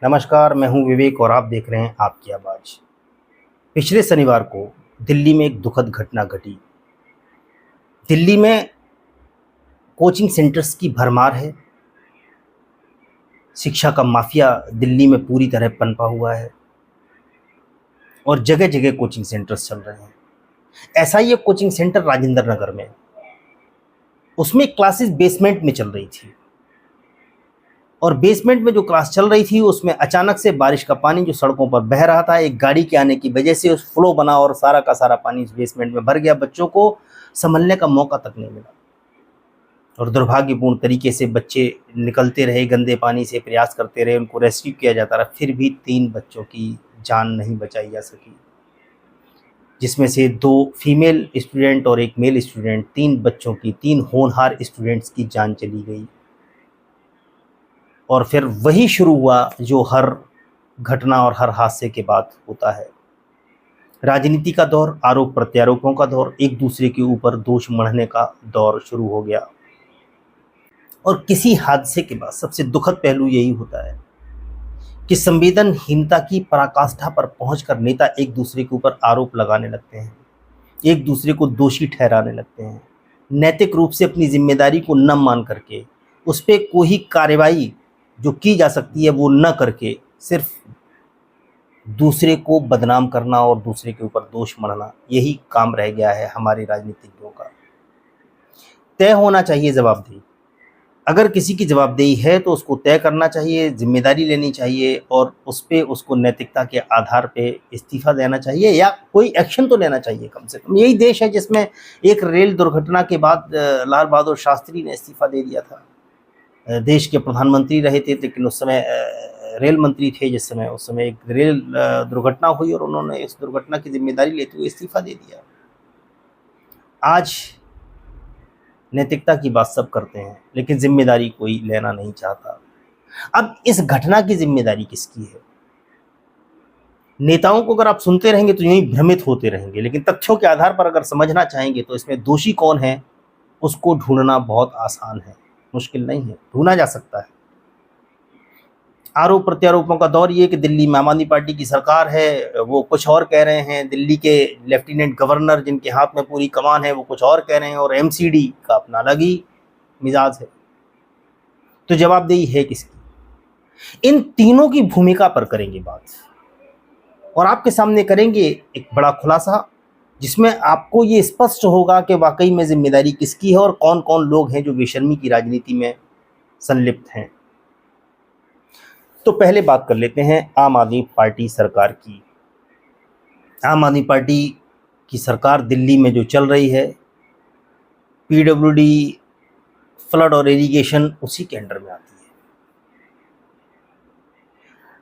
नमस्कार, मैं हूं विवेक और आप देख रहे हैं आपकी आवाज़। पिछले शनिवार को दिल्ली में एक दुखद घटना घटी। दिल्ली में कोचिंग सेंटर्स की भरमार है। शिक्षा का माफिया दिल्ली में पूरी तरह पनपा हुआ है और जगह जगह कोचिंग सेंटर्स चल रहे हैं। ऐसा ही एक कोचिंग सेंटर राजेंद्र नगर में, उसमें क्लासेस बेसमेंट में चल रही थी और बेसमेंट में जो क्लास चल रही थी उसमें अचानक से बारिश का पानी जो सड़कों पर बह रहा था, एक गाड़ी के आने की वजह से उस फ्लो बना और सारा का सारा पानी उस बेसमेंट में भर गया। बच्चों को संभलने का मौका तक नहीं मिला और दुर्भाग्यपूर्ण तरीके से बच्चे निकलते रहे, गंदे पानी से प्रयास करते रहे, उनको रेस्क्यू किया जाता रहा, फिर भी 3 बच्चों की जान नहीं बचाई जा सकी, जिसमें से 2 फीमेल स्टूडेंट और 1 मेल स्टूडेंट। 3 बच्चों की, 3 होनहार स्टूडेंट्स की जान चली गई। और फिर वही शुरू हुआ जो हर घटना और हर हादसे के बाद होता है। राजनीति का दौर, आरोप प्रत्यारोपों का दौर, एक दूसरे के ऊपर दोष मढ़ने का दौर शुरू हो गया। और किसी हादसे के बाद सबसे दुखद पहलू यही होता है कि संवेदनहीनता की पराकाष्ठा पर पहुंचकर नेता एक दूसरे के ऊपर आरोप लगाने लगते हैं, एक दूसरे को दोषी ठहराने लगते हैं। नैतिक रूप से अपनी जिम्मेदारी को न मान करके, उस पर कोई कार्रवाई जो की जा सकती है वो न करके, सिर्फ दूसरे को बदनाम करना और दूसरे के ऊपर दोष मढ़ना, यही काम रह गया है हमारे राजनीतिज्ञों का। तय होना चाहिए जवाबदेही। अगर किसी की जवाबदेही है तो उसको तय करना चाहिए, जिम्मेदारी लेनी चाहिए और उस पर उसको नैतिकता के आधार पे इस्तीफा देना चाहिए या कोई एक्शन तो लेना चाहिए कम से कम। यही देश है जिसमें एक रेल दुर्घटना के बाद लाल बहादुर शास्त्री ने इस्तीफा दे दिया था। देश के प्रधानमंत्री रहे थे, लेकिन उस समय रेल मंत्री थे जिस समय, उस समय एक रेल दुर्घटना हुई और उन्होंने इस दुर्घटना की जिम्मेदारी लेते हुए इस्तीफा दे दिया। आज नैतिकता की बात सब करते हैं लेकिन जिम्मेदारी कोई लेना नहीं चाहता। अब इस घटना की जिम्मेदारी किसकी है? नेताओं को अगर आप सुनते रहेंगे तो यूं ही भ्रमित होते रहेंगे, लेकिन तथ्यों के आधार पर अगर समझना चाहेंगे तो इसमें दोषी कौन है उसको ढूंढना बहुत आसान है, मुश्किल नहीं है, ढूंढा जा सकता है। आरोप प्रत्यारोपों का दौर ये कि दिल्ली में आम आदमी पार्टी की सरकार है, वो कुछ और कह रहे हैं। दिल्ली के लेफ्टिनेंट गवर्नर जिनके हाथ में पूरी कमान है वो कुछ और कह रहे हैं और एमसीडी का अपना अलग ही मिजाज है। तो जवाबदेही है किसकी? इन तीनों की भूमिका पर करेंगे बात और आपके सामने करेंगे एक बड़ा खुलासा जिसमें आपको ये स्पष्ट होगा कि वाकई में जिम्मेदारी किसकी है और कौन कौन लोग हैं जो बेशर्मी की राजनीति में संलिप्त हैं। तो पहले बात कर लेते हैं आम आदमी पार्टी सरकार की। आम आदमी पार्टी की सरकार दिल्ली में जो चल रही है, पीडब्ल्यूडी, फ्लड और इरिगेशन उसी के अंडर में आती है।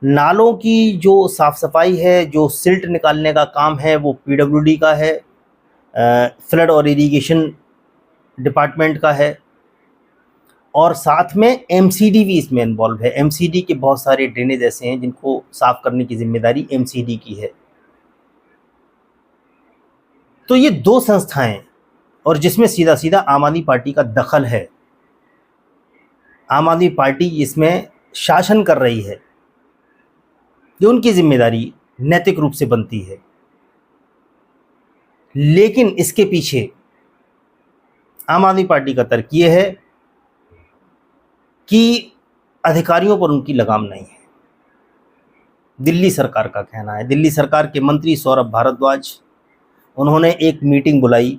नालों की जो साफ सफाई है, जो सिल्ट निकालने का काम है वो पीडब्ल्यूडी का है, फ्लड और इरिगेशन डिपार्टमेंट का है और साथ में एमसीडी भी इसमें इन्वॉल्व है। एमसीडी के बहुत सारे ड्रेनेज ऐसे हैं जिनको साफ करने की जिम्मेदारी एमसीडी की है। तो ये 2 संस्थाएं और जिसमें सीधा सीधा आम आदमी पार्टी का दखल है। आम आदमी पार्टी इसमें शासन कर रही है, ये उनकी जिम्मेदारी नैतिक रूप से बनती है। लेकिन इसके पीछे आम आदमी पार्टी का तर्क ये है कि अधिकारियों पर उनकी लगाम नहीं है। दिल्ली सरकार का कहना है, दिल्ली सरकार के मंत्री सौरभ भारद्वाज, उन्होंने एक मीटिंग बुलाई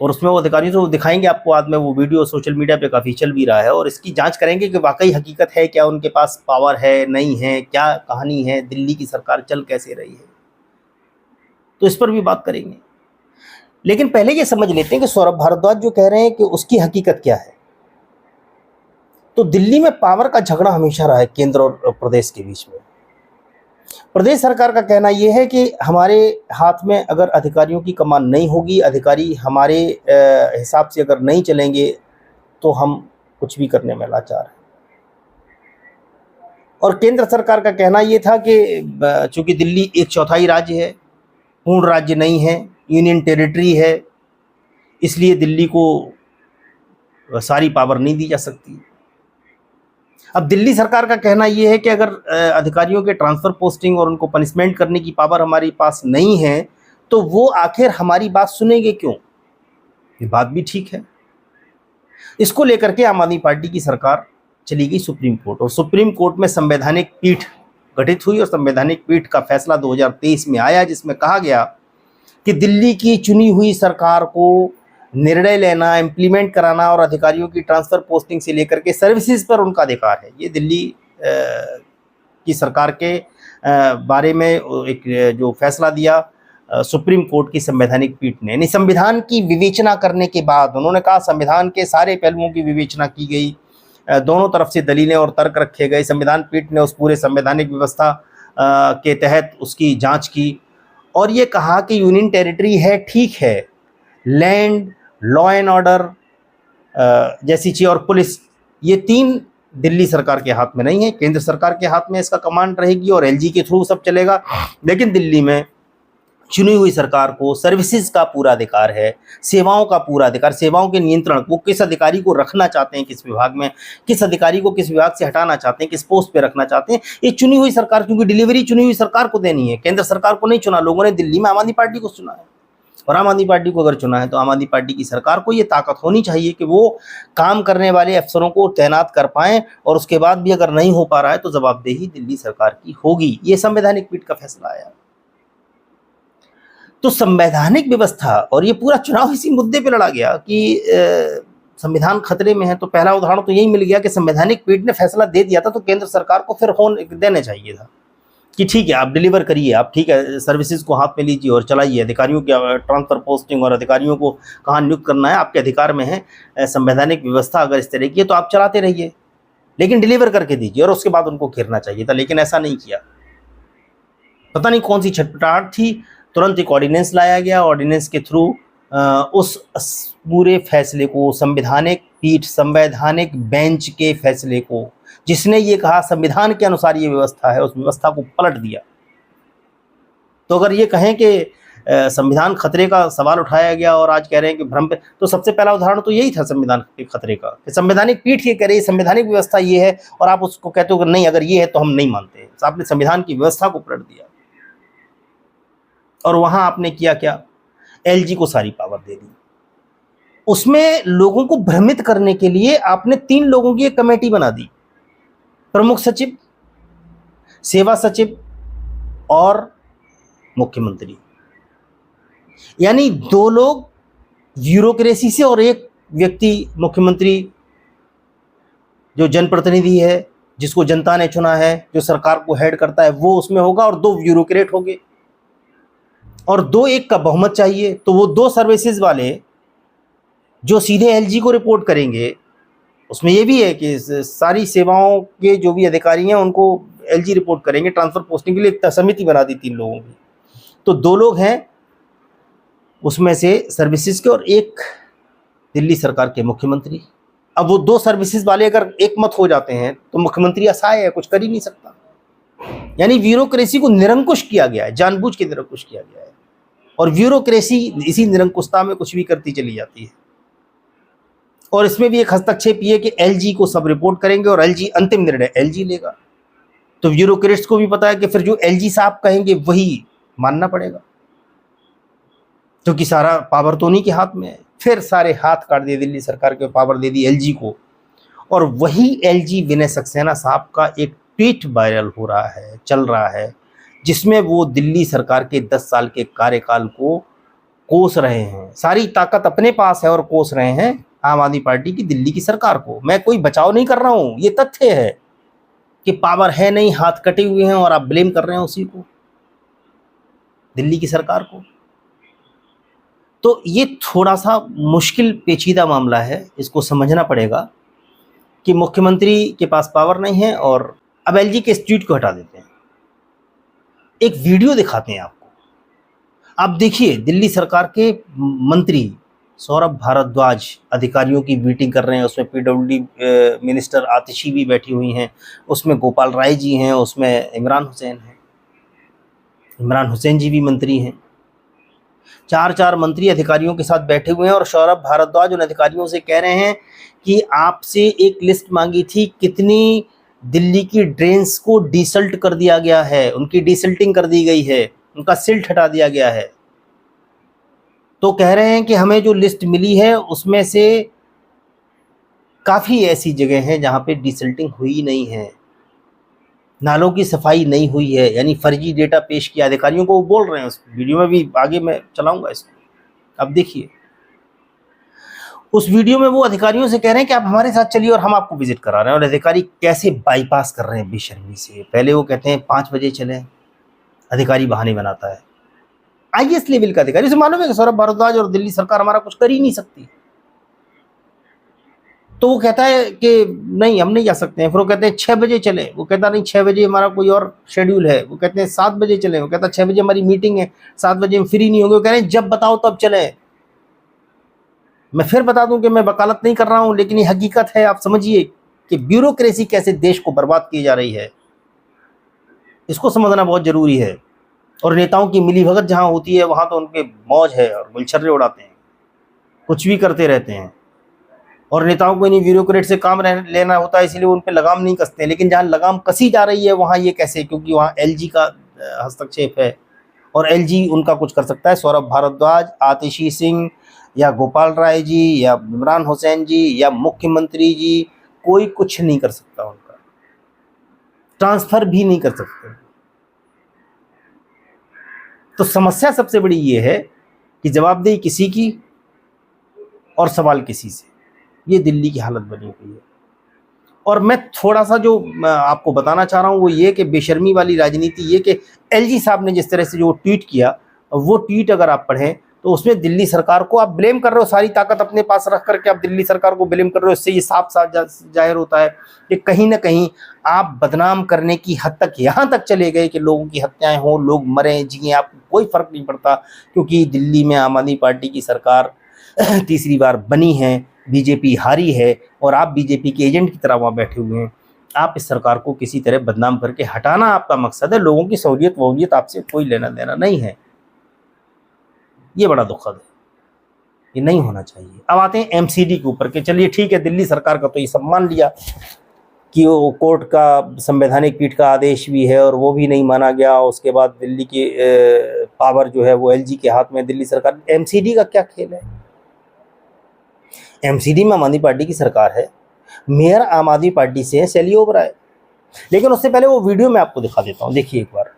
और उसमें वो अधिकारियों को दिखाएंगे आपको बाद में, वो वीडियो सोशल मीडिया पे काफ़ी चल भी रहा है और इसकी जांच करेंगे कि वाकई हकीकत है क्या, उनके पास पावर है नहीं है, क्या कहानी है, दिल्ली की सरकार चल कैसे रही है, तो इस पर भी बात करेंगे। लेकिन पहले ये समझ लेते हैं कि सौरभ भारद्वाज जो कह रहे हैं कि उसकी हकीकत क्या है। तो दिल्ली में पावर का झगड़ा हमेशा रहा है केंद्र और प्रदेश के बीच में। प्रदेश सरकार का कहना यह है कि हमारे हाथ में अगर अधिकारियों की कमान नहीं होगी, अधिकारी हमारे हिसाब से अगर नहीं चलेंगे तो हम कुछ भी करने में लाचार हैं। और केंद्र सरकार का कहना यह था कि चूंकि दिल्ली 1/4 राज्य है, पूर्ण राज्य नहीं है, यूनियन टेरिटरी है, इसलिए दिल्ली को सारी पावर नहीं दी जा सकती। अब दिल्ली सरकार का कहना यह है कि अगर अधिकारियों के ट्रांसफर पोस्टिंग और उनको पनिशमेंट करने की पावर हमारे पास नहीं है तो वो आखिर हमारी बात सुनेंगे क्यों? ये बात भी ठीक है। इसको लेकर के आम आदमी पार्टी की सरकार चली गई सुप्रीम कोर्ट, और सुप्रीम कोर्ट में संवैधानिक पीठ गठित हुई और संवैधानिक पीठ का फैसला 2023 में आया, जिसमें कहा गया कि दिल्ली की चुनी हुई सरकार को निर्णय लेना, इम्प्लीमेंट कराना और अधिकारियों की ट्रांसफ़र पोस्टिंग से लेकर के सर्विसेज पर उनका अधिकार है। ये दिल्ली की सरकार के बारे में एक जो फैसला दिया सुप्रीम कोर्ट की संवैधानिक पीठ ने, यानी संविधान की विवेचना करने के बाद उन्होंने कहा संविधान के सारे पहलुओं की विवेचना की गई, दोनों तरफ से दलीलें और तर्क रखे गए। संविधान पीठ ने उस पूरे संवैधानिक व्यवस्था के तहत उसकी जांच की और ये कहा कि यूनियन टेरिटरी है, ठीक है, लैंड, लॉ एंड ऑर्डर जैसी चीज़ और पुलिस, ये तीन दिल्ली सरकार के हाथ में नहीं है, केंद्र सरकार के हाथ में इसका कमांड रहेगी और एलजी के थ्रू सब चलेगा। लेकिन दिल्ली में चुनी हुई सरकार को सर्विसेज का पूरा अधिकार है, सेवाओं का पूरा अधिकार, सेवाओं के नियंत्रण, वो किस अधिकारी को रखना चाहते हैं किस विभाग में, किस अधिकारी को किस विभाग से हटाना चाहते हैं, किस पोस्ट पे रखना चाहते हैं, ये चुनी हुई सरकार, क्योंकि डिलीवरी चुनी हुई सरकार को देनी है, केंद्र सरकार को नहीं चुना। लोगों ने दिल्ली में आम आदमी पार्टी को चुना है और आम आदमी पार्टी को अगर चुना है तो आम आदमी पार्टी की सरकार को ये ताकत होनी चाहिए कि वो काम करने वाले अफसरों को तैनात कर पाएं और उसके बाद भी अगर नहीं हो पा रहा है तो जवाबदेही दिल्ली सरकार की होगी। ये संवैधानिक पीठ का फैसला आया। तो संवैधानिक व्यवस्था और ये पूरा चुनाव इसी मुद्दे पे लड़ा गया कि संविधान खतरे में है। तो पहला उदाहरण तो यही मिल गया कि संवैधानिक पीठ ने फैसला दे दिया था तो केंद्र सरकार को फिर होने देना चाहिए था कि ठीक है, आप डिलीवर करिए, आप ठीक है सर्विसेज को हाथ में लीजिए और चलाइए, अधिकारियों की ट्रांसफर पोस्टिंग और अधिकारियों को कहाँ नियुक्त करना है आपके अधिकार में है। संवैधानिक व्यवस्था अगर इस तरह की है तो आप चलाते रहिए, लेकिन डिलीवर करके दीजिए और उसके बाद उनको घेरना चाहिए था, लेकिन ऐसा नहीं किया। पता नहीं कौन सी छटपटाहट थी, तुरंत एक ऑर्डिनेंस लाया गया, ऑर्डिनेंस के थ्रू उस पूरे फैसले को, संवैधानिक पीठ, संवैधानिक बेंच के फैसले को, जिसने ये कहा संविधान के अनुसार ये व्यवस्था है, उस व्यवस्था को पलट दिया। तो अगर ये कहें कि संविधान खतरे का सवाल उठाया गया और आज कह रहे हैं कि भ्रम पे, तो सबसे पहला उदाहरण तो यही था संविधान के खतरे का कि संवैधानिक पीठ ये कह रही है संवैधानिक व्यवस्था ये है और आप उसको कहते हो कि नहीं, अगर ये है तो हम नहीं मानते। तो आपने संविधान की व्यवस्था को पलट दिया और वहां आपने किया क्या, एलजी को सारी पावर दे दी। उसमें लोगों को भ्रमित करने के लिए आपने 3 लोगों की एक कमेटी बना दी, प्रमुख सचिव, सेवा सचिव और मुख्यमंत्री, यानी 2 लोग ब्यूरोक्रेसी से और एक व्यक्ति मुख्यमंत्री जो जनप्रतिनिधि है, जिसको जनता ने चुना है, जो सरकार को हेड करता है, वो उसमें होगा और 2 ब्यूरोक्रेट होंगे और 2-1 का बहुमत चाहिए। तो वो 2 सर्विसेज वाले जो सीधे एलजी को रिपोर्ट करेंगे, उसमें ये भी है कि सारी सेवाओं के जो भी अधिकारी हैं उनको एलजी रिपोर्ट करेंगे। ट्रांसफर पोस्टिंग के लिए एक समिति बना दी 3 लोगों की, तो 2 लोग हैं उसमें से सर्विसेज के और एक दिल्ली सरकार के मुख्यमंत्री। अब वो 2 सर्विसेज वाले अगर एक मत हो जाते हैं तो मुख्यमंत्री असहाय है, कुछ कर ही नहीं सकता। यानी ब्यूरोक्रेसी को निरंकुश किया गया है, जानबूझ के निरंकुश किया गया है और ब्यूरोक्रेसी इसी निरंकुशता में कुछ भी करती चली जाती है। और इसमें भी एक हस्तक्षेप ये कि एलजी को सब रिपोर्ट करेंगे और एलजी अंतिम निर्णय एलजी लेगा। तो ब्यूरोक्रेट्स को भी पता है कि फिर जो एलजी साहब कहेंगे वही मानना पड़ेगा, क्योंकि सारा पावर तो उन्हीं के हाथ में है। फिर सारे हाथ काट दिए, दिल्ली सरकार के पावर दे दी एलजी को, और वही एलजी विनय सक्सेना साहब का एक ट्वीट वायरल हो रहा है, चल रहा है, जिसमें वो दिल्ली सरकार के 10 साल के कार्यकाल को कोस रहे हैं। सारी ताकत अपने पास है और कोस रहे हैं आम आदमी पार्टी की दिल्ली की सरकार को। मैं कोई बचाव नहीं कर रहा हूं, ये तथ्य है कि पावर है नहीं, हाथ कटे हुए हैं और आप ब्लेम कर रहे हैं उसी को, दिल्ली की सरकार को। तो ये थोड़ा सा मुश्किल पेचीदा मामला है, इसको समझना पड़ेगा कि मुख्यमंत्री के पास पावर नहीं है। और अब एलजी के इस ट्वीट को हटा देते हैं, एक वीडियो दिखाते हैं आपको। आप देखिए, दिल्ली सरकार के मंत्री सौरभ भारद्वाज अधिकारियों की मीटिंग कर रहे हैं, उसमें पीडब्ल्यूडी मिनिस्टर आतिशी भी बैठी हुई हैं, उसमें गोपाल राय जी हैं, उसमें इमरान हुसैन हैं, इमरान हुसैन जी भी मंत्री हैं। 4 मंत्री अधिकारियों के साथ बैठे हुए हैं और सौरभ भारद्वाज उन अधिकारियों से कह रहे हैं कि आपसे एक लिस्ट मांगी थी, कितनी दिल्ली की ड्रेन्स को डिसल्ट कर दिया गया है, उनकी डिसल्टिंग कर दी गई है, उनका सिल्ट हटा दिया गया है। तो कह रहे हैं कि हमें जो लिस्ट मिली है उसमें से काफ़ी ऐसी जगह हैं जहाँ पे डिसल्टिंग हुई नहीं है, नालों की सफाई नहीं हुई है, यानी फर्जी डेटा पेश किया अधिकारियों को। वो बोल रहे हैं, उस वीडियो में भी आगे मैं चलाऊंगा इसको, अब देखिए। उस वीडियो में वो अधिकारियों से कह रहे हैं कि आप हमारे साथ चलिए और हम आपको विजिट करा रहे हैं, और अधिकारी कैसे बाईपास कर रहे हैं बेशर्मी से। पहले वो कहते हैं 5 बजे चले, अधिकारी बहाने बनाता है। आईएएस लेवल का अधिकारी, उसे मालूम है कि सौरभ भारद्वाज और दिल्ली सरकार हमारा कुछ कर ही नहीं सकती, तो वो कहता है कि नहीं हम नहीं जा सकते हैं। फिर वो कहते हैं 6 बजे चले, वो कहता नहीं 6 बजे हमारा कोई और शेड्यूल है। वो कहते हैं 7 बजे चले, वो कहता 6 बजे हमारी मीटिंग है, 7 बजे हम फ्री नहीं होंगे। वो कह रहे हैं जब बताओ तब चले। मैं फिर बता दूं कि मैं वकालत नहीं कर रहा हूं, लेकिन ये हकीकत है। आप समझिए कि ब्यूरोक्रेसी कैसे देश को बर्बाद की जा रही है, इसको समझना बहुत जरूरी है। और नेताओं की मिलीभगत जहां होती है वहां तो उनके मौज है और गुलछर्रे उड़ाते हैं, कुछ भी करते रहते हैं। और नेताओं को इन्हीं ब्यूरोक्रेट से काम लेना होता है, इसलिए वो उन पर लगाम नहीं कसते हैं। लेकिन जहां लगाम कसी जा रही है वहां ये कैसे, क्योंकि वहां एलजी का हस्तक्षेप है, और एलजी उनका कुछ कर सकता है। सौरभ भारद्वाज, आतिशी सिंह या गोपाल राय जी या इमरान हुसैन जी या मुख्यमंत्री जी, कोई कुछ नहीं कर सकता, उनका ट्रांसफर भी नहीं कर सकते। तो समस्या सबसे बड़ी ये है कि जवाबदेही किसी की और सवाल किसी से। ये दिल्ली की हालत बनी हुई है। और मैं थोड़ा सा जो आपको बताना चाह रहा हूँ वो ये कि बेशर्मी वाली राजनीति ये कि एलजी साहब ने जिस तरह से जो ट्वीट किया, वो ट्वीट अगर आप पढ़ें तो उसमें दिल्ली सरकार को आप ब्लेम कर रहे हो, सारी ताकत अपने पास रख करके आप दिल्ली सरकार को ब्लेम कर रहे हो। इससे ये साफ साफ जाहिर होता है कि कहीं ना कहीं आप बदनाम करने की हद तक यहाँ तक चले गए कि लोगों की हत्याएं हों, लोग मरें जिए, आपको कोई फर्क नहीं पड़ता, क्योंकि दिल्ली में आम आदमी पार्टी की सरकार तीसरी बार बनी है, बीजेपी हारी है और आप बीजेपी के एजेंट की तरह वहाँ बैठे हुए हैं। आप इस सरकार को किसी तरह बदनाम करके हटाना आपका मकसद है, लोगों की सहूलियत वहूलियत आपसे कोई लेना देना नहीं है। ये बड़ा दुखद है, ये नहीं होना चाहिए। अब आते हैं एमसीडी के ऊपर के, चलिए ठीक है, दिल्ली सरकार का तो ये सब मान लिया कि वो कोर्ट का संवैधानिक पीठ का आदेश भी है और वो भी नहीं माना गया। उसके बाद दिल्ली की पावर जो है वो एलजी के हाथ में, दिल्ली सरकार। एमसीडी का क्या खेल है? एमसीडी में आम आदमी पार्टी की सरकार है, मेयर आम आदमी पार्टी से है शैली ओबराय। लेकिन उससे पहले वो वीडियो मैं आपको दिखा देता हूँ, देखिए एक बार।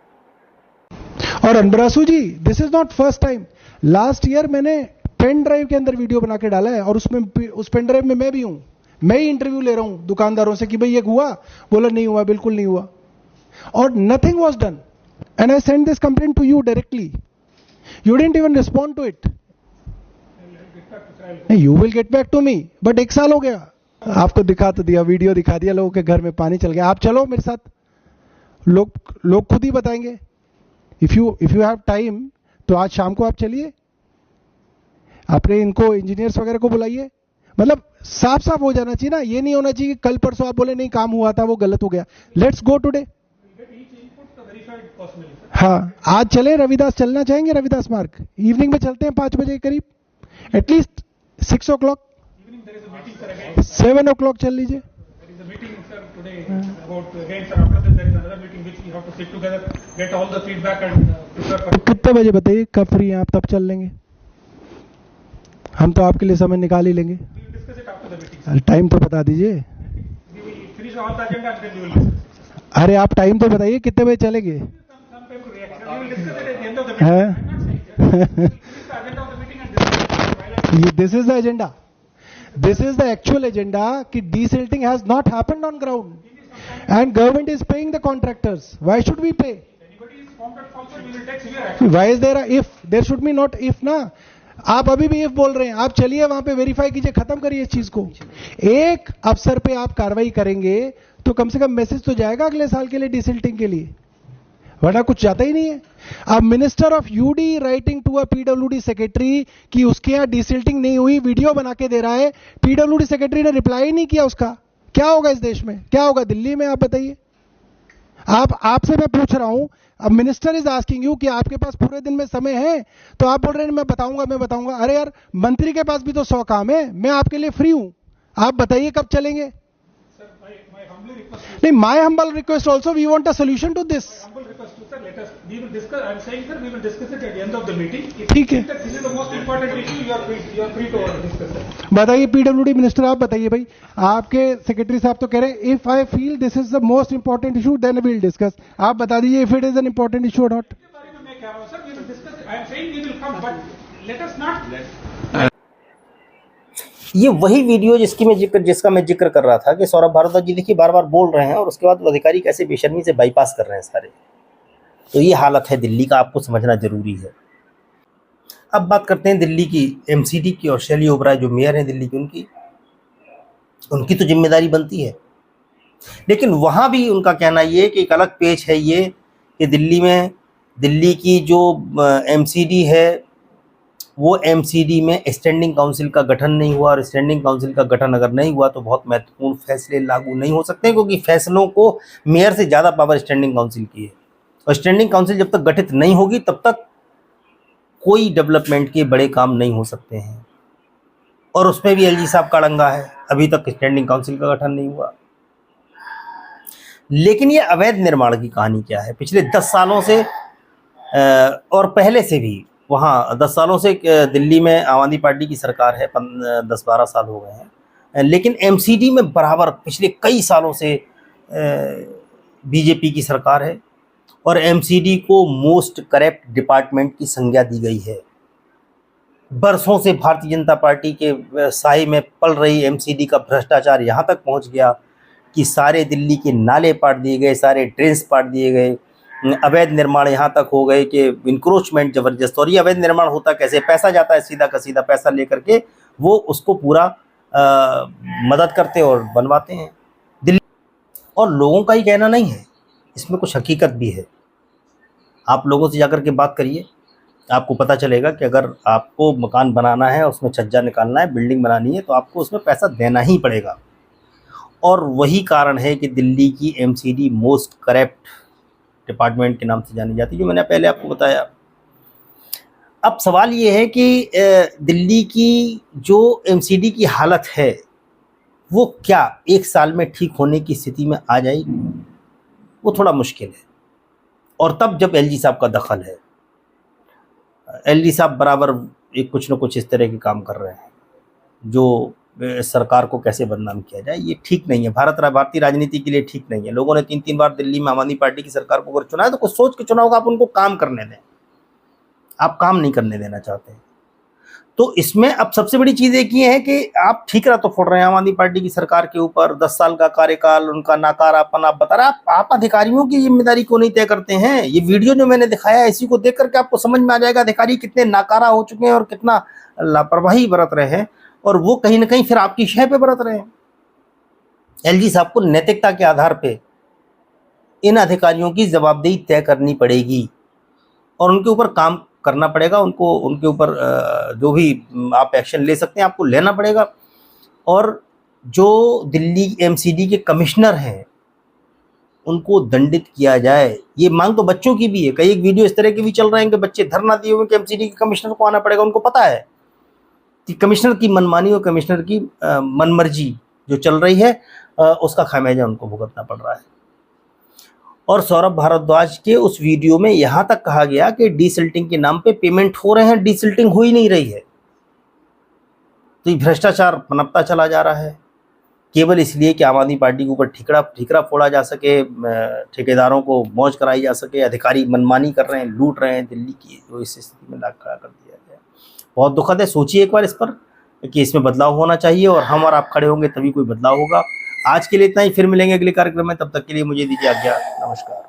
और Ambarasu ji, this is not first time. Last year मैंने पेन ड्राइव के अंदर वीडियो बना के डाला है और उसमें उस पेन ड्राइव में मैं भी हूं, मैं ही इंटरव्यू ले रहा हूं दुकानदारों से कि भाई ये हुआ, बोला नहीं हुआ, बिल्कुल नहीं हुआ, और nothing was done. And I send this complaint to you directly, you didn't even respond to it. You will get back to me, but 1 साल हो गया। आपको दिखा तो दिया, वीडियो दिखा दिया, लोगों के घर में पानी चल गया। आप चलो मेरे साथ, लोग खुद ही बताएंगे। इफ यू हैव टाइम तो आज शाम को आप चलिए, अपने इनको इंजीनियर्स वगैरह को बुलाइए। मतलब साफ साफ हो जाना चाहिए ना, ये नहीं होना चाहिए कि कल परसों आप बोले नहीं काम हुआ था, वो गलत हो गया। Let's go today. हाँ, आज चले रविदास, चलना चाहेंगे रविदास मार्ग, इवनिंग में चलते हैं 5 बजे के करीब, एटलीस्ट 6 o'clock, 7 o'clock चल लीजिए। कितने बजे बताइए, कब फ्री हैं आप, तब चल लेंगे। हम तो आपके लिए समय निकाल ही लेंगे। टाइम तो बता दीजिए। अरे आप टाइम तो बताइए, कितने बजे चलेंगे? This is the agenda, this is the actual agenda कि desilting has not happened on ground and government is paying the contractors. Why should we pay? Why is there if? There should be not if ना। आप अभी भी if बोल रहे हैं। आप चलिए वहां पे वेरीफाई कीजिए, खत्म करिए इस चीज को। एक अफसर पे आप कार्रवाई करेंगे तो कम से कम मैसेज तो जाएगा अगले साल के लिए डीसिल्टिंग के लिए, वरना कुछ जाता ही नहीं है। अब minister of UD writing to a PWD secretary कि उसके यहां डीसिल्टिंग नहीं हुई, वीडियो बना के दे रहा है। पीडब्ल्यूडी सेक्रेटरी ने रिप्लाई नहीं किया उसका। क्या होगा इस देश में, क्या होगा दिल्ली में, आप बताइए। आपसे मैं पूछ रहा हूं, अब मिनिस्टर इज आस्किंग यू कि आपके पास पूरे दिन में समय है, तो आप बोल रहे हैं मैं बताऊंगा। अरे यार, मंत्री के पास भी तो 100 काम है, मैं आपके लिए फ्री हूं, आप बताइए कब चलेंगे। नहीं, my humble request also, we want a solution to this. Humble request to sir, let us, we will discuss, I am saying sir, we will discuss it at the end of the meeting. If ठीक है। you think that this is the most important issue, you are free to discuss it. बताइए PWD minister, आप बताइए भाई, आपके secretary साहब तो कह रहे हैं if I feel this is the most important issue then we will discuss. आप बता दीजिए if it is an important issue और नॉट। इसके बारे में मैं कह रहा हूं sir, we will discuss it. I am saying we will come, but let us not. ये वही वीडियो जिसका मैं जिक्र कर रहा था कि सौरभ भारद्वाज जी देखिए बार बार बोल रहे हैं और उसके बाद वो अधिकारी कैसे बेशर्मी से बाईपास कर रहे हैं सारे। तो ये हालत है दिल्ली का, आपको समझना जरूरी है। अब बात करते हैं दिल्ली की एमसीडी की और शैली ओबराय जो मेयर हैं दिल्ली की, उनकी तो जिम्मेदारी बनती है, लेकिन वहाँ भी उनका कहना ये कि एक अलग पेच है ये कि दिल्ली की जो एमसीडी है वो एमसीडी में स्टैंडिंग काउंसिल का गठन नहीं हुआ, और स्टैंडिंग काउंसिल का गठन अगर नहीं हुआ तो बहुत महत्वपूर्ण फैसले लागू नहीं हो सकते, क्योंकि फैसलों को मेयर से ज़्यादा पावर स्टैंडिंग काउंसिल की है। और स्टैंडिंग काउंसिल जब तक गठित नहीं होगी तब तक कोई डेवलपमेंट के बड़े काम नहीं हो सकते हैं। और उसमें भी एलजी साहब का अड़ंगा है, अभी तक स्टैंडिंग काउंसिल का गठन नहीं हुआ। लेकिन ये अवैध निर्माण की कहानी क्या है? पिछले 10 सालों से और पहले से भी वहाँ 10 सालों से दिल्ली में आम आदमी पार्टी की सरकार है, 10-12 साल हो गए हैं, लेकिन एमसीडी में बराबर पिछले कई सालों से बीजेपी की सरकार है और एमसीडी को मोस्ट करप्ट डिपार्टमेंट की संज्ञा दी गई है। बरसों से भारतीय जनता पार्टी के साए में पल रही एमसीडी का भ्रष्टाचार यहाँ तक पहुँच गया कि सारे दिल्ली के नाले पाट दिए गए, सारे ड्रेन्स पाट दिए गए, अवैध निर्माण यहाँ तक हो गए कि इंक्रोचमेंट ज़बरदस्त। और ये अवैध निर्माण होता कैसे? पैसा जाता है सीधा का सीधा, पैसा लेकर के वो उसको पूरा मदद करते और बनवाते हैं दिल्ली। और लोगों का ही कहना नहीं है, इसमें कुछ हकीकत भी है। आप लोगों से जाकर के बात करिए, आपको पता चलेगा कि अगर आपको मकान बनाना है, उसमें छज्जा निकालना है, बिल्डिंग बनानी है, तो आपको उसमें पैसा देना ही पड़ेगा। और वही कारण है कि दिल्ली की एमसीडी मोस्ट करप्ट डिपार्टमेंट के नाम से जानी जाती है, जो मैंने पहले आपको बताया। अब सवाल ये है कि दिल्ली की जो एमसीडी की हालत है वो क्या 1 साल में ठीक होने की स्थिति में आ जाएगी? वो थोड़ा मुश्किल है। और तब जब एलजी साहब का दखल है, एलजी साहब बराबर एक कुछ न कुछ इस तरह के काम कर रहे हैं जो सरकार को कैसे बदनाम किया जाए, ये ठीक नहीं है। भारतीय राजनीति के लिए ठीक नहीं है। लोगों ने 3-3 बार दिल्ली में आम आदमी पार्टी की सरकार को अगर चुना है तो कुछ सोच के चुना होगा। आप उनको काम करने दें, आप काम नहीं करने देना चाहते। तो इसमें अब सबसे बड़ी चीज़ एक ये है कि आप ठीकरा तो फोड़ रहे हैं आम आदमी पार्टी की सरकार के ऊपर। 10 साल का कार्यकाल, उनका नाकारापन आप बता रहे। आप अधिकारियों की जिम्मेदारी क्यों नहीं तय करते हैं? ये वीडियो जो मैंने दिखाया, इसी को देख करके आपको समझ में आ जाएगा अधिकारी कितने नाकारा हो चुके हैं और कितना लापरवाही बरत रहे हैं, और वो कहीं ना कहीं फिर आपकी शह पे बरत रहे हैं। एलजी साहब को नैतिकता के आधार पे इन अधिकारियों की जवाबदेही तय करनी पड़ेगी और उनके ऊपर काम करना पड़ेगा। उनके ऊपर जो भी आप एक्शन ले सकते हैं आपको लेना पड़ेगा। और जो दिल्ली एमसीडी के कमिश्नर हैं उनको दंडित किया जाए, ये मांग तो बच्चों की भी है। कई एक वीडियो इस तरह के भी चल रहे हैं कि बच्चे धरना दिए हुए कि एमसीडी के कमिश्नर को आना पड़ेगा। उनको पता है कि कमिश्नर की मनमानी और कमिश्नर की मनमर्जी जो चल रही है उसका खामियाजा उनको भुगतना पड़ रहा है। और सौरभ भारद्वाज के उस वीडियो में यहाँ तक कहा गया कि डीसिल्टिंग के नाम पे पेमेंट हो रहे हैं, डीसिल्टिंग हो ही नहीं रही है। तो ये भ्रष्टाचार पनपता चला जा रहा है केवल इसलिए कि आम आदमी पार्टी के ऊपर ठीकरा फोड़ा जा सके, ठेकेदारों को मौज कराई जा सके। अधिकारी मनमानी कर रहे हैं, लूट रहे हैं दिल्ली की, तो इस स्थिति में लाख खड़ा कर दिया गया। बहुत दुखद है। सोचिए एक बार इस पर कि इसमें बदलाव होना चाहिए और हम और आप खड़े होंगे तभी कोई बदलाव होगा। आज के लिए इतना ही, फिर मिलेंगे अगले कार्यक्रम में। तब तक के लिए मुझे दीजिए आज्ञा। नमस्कार।